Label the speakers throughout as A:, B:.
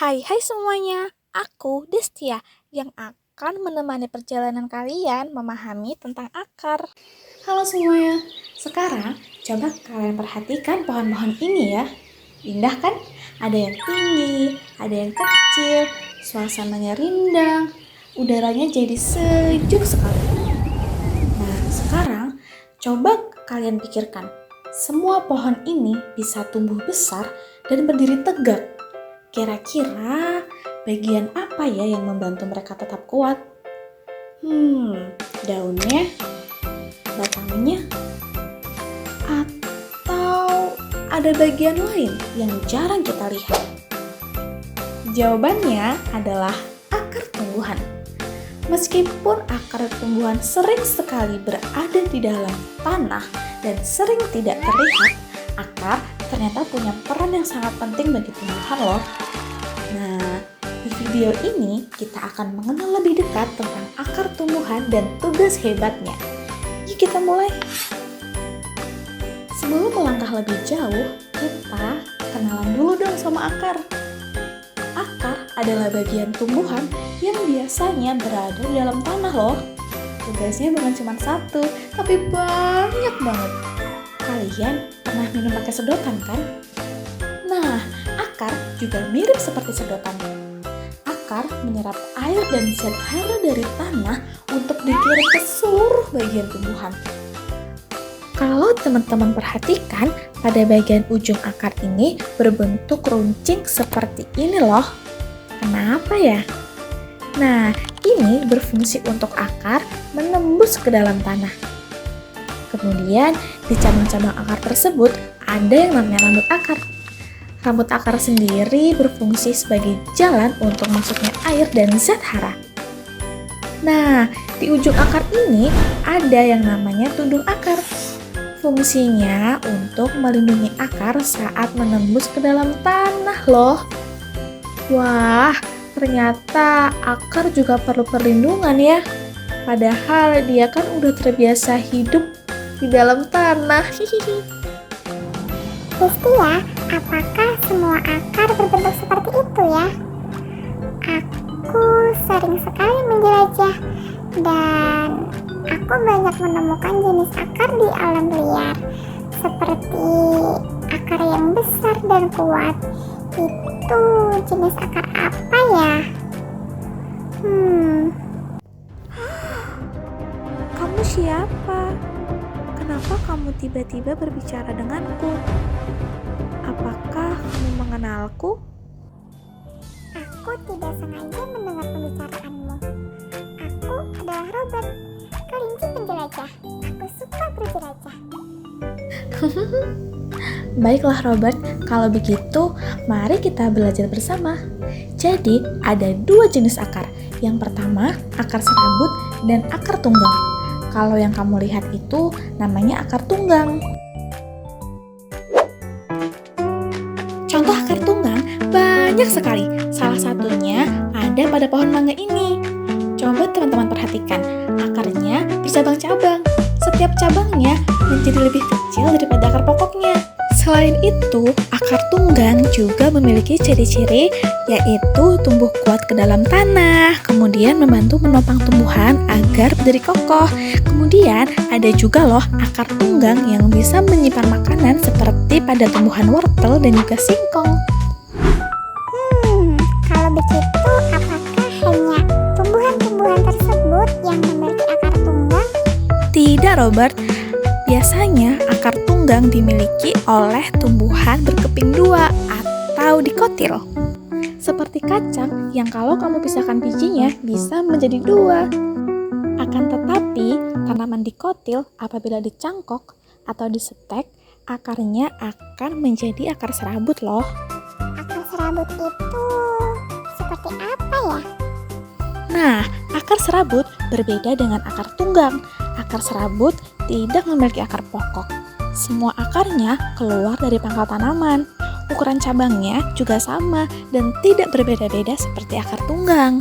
A: Hai semuanya, aku Destia yang akan menemani perjalanan kalian memahami tentang akar.
B: Halo semuanya, sekarang coba kalian perhatikan pohon-pohon ini ya. Indah kan? Ada yang tinggi, ada yang kecil, suasananya rindang, udaranya jadi sejuk sekali. Nah sekarang coba kalian pikirkan, semua pohon ini bisa tumbuh besar dan berdiri tegak. Kira-kira bagian apa ya yang membantu mereka tetap kuat? Daunnya, batangnya, atau ada bagian lain yang jarang kita lihat? Jawabannya adalah akar tumbuhan. Meskipun akar tumbuhan sering sekali berada di dalam tanah dan sering tidak terlihat, akar ternyata punya peran yang sangat penting bagi tumbuhan loh. Nah, di video ini kita akan mengenal lebih dekat tentang akar tumbuhan dan tugas hebatnya. Yuk kita mulai. Sebelum melangkah lebih jauh, kita kenalan dulu dong sama akar. Akar adalah bagian tumbuhan yang biasanya berada di dalam tanah loh. Tugasnya bukan cuma satu, tapi banyak banget. Kalian pernah minum pakai sedotan kan? Nah, akar juga mirip seperti sedotan. Akar menyerap air dan zat hara dari tanah untuk dikirim ke seluruh bagian tumbuhan. Kalau teman-teman perhatikan, pada bagian ujung akar ini berbentuk runcing seperti ini loh. Kenapa ya? Nah, ini berfungsi untuk akar menembus ke dalam tanah. Kemudian, di cabang-cabang akar tersebut ada yang namanya rambut akar. Rambut akar sendiri berfungsi sebagai jalan untuk masuknya air dan zat hara. Nah, di ujung akar ini ada yang namanya tundung akar. Fungsinya untuk melindungi akar saat menembus ke dalam tanah loh. Wah, ternyata akar juga perlu perlindungan ya. Padahal dia kan udah terbiasa hidup di dalam tanah.
C: Destia, apakah semua akar berbentuk seperti itu ya? Aku sering sekali menjelajah dan aku banyak menemukan jenis akar di alam liar, seperti akar yang besar dan kuat. Itu jenis akar apa ya?
A: Kamu siapa? Kenapa kamu tiba-tiba berbicara denganku? Apakah kamu mengenalku?
C: Aku tidak sengaja mendengar pembicaraanmu. Aku adalah Robert, kelinci penjelajah. Aku suka berjelajah.
B: Baiklah Robert, kalau begitu mari kita belajar bersama. Jadi ada dua jenis akar. Yang pertama akar serabut dan akar tunggang. Kalau yang kamu lihat itu namanya akar tunggang. Contoh akar tunggang banyak sekali. Salah satunya ada pada pohon mangga ini. Coba teman-teman perhatikan, akarnya bercabang-cabang. Setiap cabangnya menjadi lebih kecil daripada akar pokoknya. Selain itu, akar tunggang juga memiliki ciri-ciri yaitu tumbuh kuat ke dalam tanah, kemudian membantu menopang tumbuhan agar berdiri kokoh. Kemudian ada juga loh akar tunggang yang bisa menyimpan makanan seperti pada tumbuhan wortel dan juga singkong.
C: Kalau begitu, apakah hanya tumbuhan-tumbuhan tersebut yang memiliki akar tunggang?
B: Tidak Robert, biasanya akar tunggang dimiliki oleh tumbuhan berkeping dua atau dikotil. Seperti kacang yang kalau kamu pisahkan bijinya bisa menjadi dua. Akan tetapi, tanaman dikotil apabila dicangkok atau disetek, akarnya akan menjadi akar serabut loh.
C: Akar serabut itu seperti apa ya?
B: Nah, akar serabut berbeda dengan akar tunggang. Akar serabut tidak memiliki akar pokok. Semua akarnya keluar dari pangkal tanaman. Ukuran cabangnya juga sama dan tidak berbeda-beda seperti akar tunggang.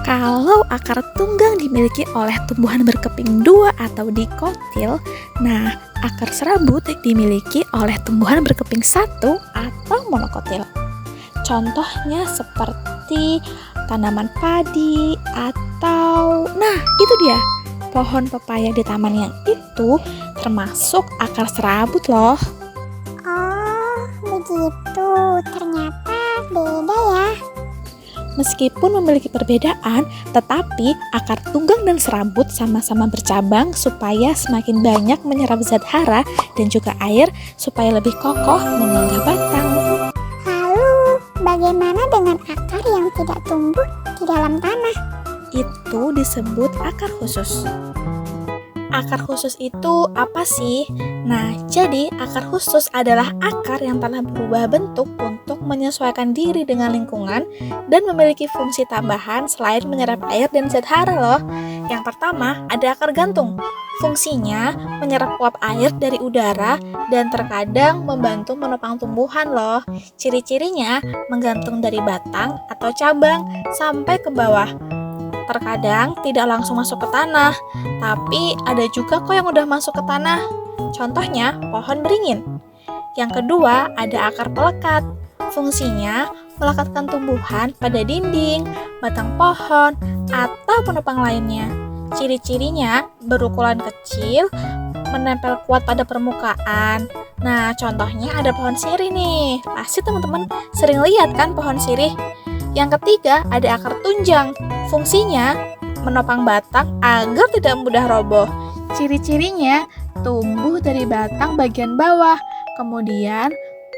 B: Kalau akar tunggang dimiliki oleh tumbuhan berkeping dua atau dikotil, nah akar serabut dimiliki oleh tumbuhan berkeping satu atau monokotil.
A: Contohnya seperti tanaman padi atau, nah itu dia, pohon pepaya di taman yang itu termasuk akar serabut loh.
C: Oh, begitu. Ternyata beda ya.
A: Meskipun memiliki perbedaan, tetapi akar tunggang dan serabut sama-sama bercabang supaya semakin banyak menyerap zat hara dan juga air supaya lebih kokoh menyangga batang.
C: Lalu, bagaimana dengan akar yang tidak tumbuh di dalam tanah?
A: Itu disebut akar khusus. Akar khusus itu apa sih? Nah, jadi akar khusus adalah akar yang telah berubah bentuk untuk menyesuaikan diri dengan lingkungan dan memiliki fungsi tambahan selain menyerap air dan zat hara loh. Yang pertama, ada akar gantung. Fungsinya menyerap uap air dari udara dan terkadang membantu menopang tumbuhan loh. Ciri-cirinya menggantung dari batang atau cabang sampai ke bawah. Terkadang tidak langsung masuk ke tanah, tapi ada juga kok yang udah masuk ke tanah. Contohnya pohon beringin. Yang kedua ada akar pelekat. Fungsinya melekatkan tumbuhan pada dinding, batang pohon, atau penopang lainnya. Ciri-cirinya berukuran kecil, menempel kuat pada permukaan. Nah, contohnya ada pohon sirih nih. Pasti teman-teman sering lihat kan pohon sirih. Yang ketiga ada akar tunjang. Fungsinya menopang batang agar tidak mudah roboh. Ciri-cirinya tumbuh dari batang bagian bawah, kemudian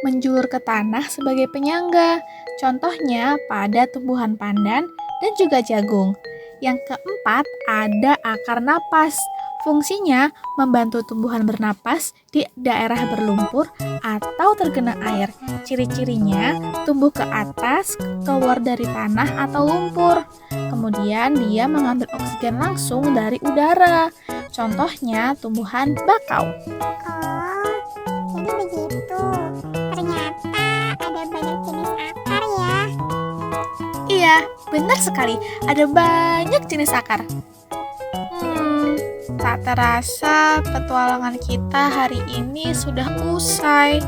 A: menjulur ke tanah sebagai penyangga. Contohnya pada tumbuhan pandan dan juga jagung. Yang keempat ada akar napas. Fungsinya membantu tumbuhan bernapas di daerah berlumpur atau tergenang air. Ciri-cirinya tumbuh ke atas, keluar dari tanah atau lumpur. Kemudian dia mengambil oksigen langsung dari udara. Contohnya tumbuhan bakau.
C: Oh, jadi begitu. Ternyata ada banyak jenis akar ya.
A: Iya, benar sekali. Ada banyak jenis akar. Tak terasa petualangan kita hari ini sudah usai.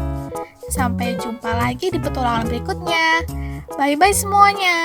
A: Sampai jumpa lagi di petualangan berikutnya. Bye-bye semuanya.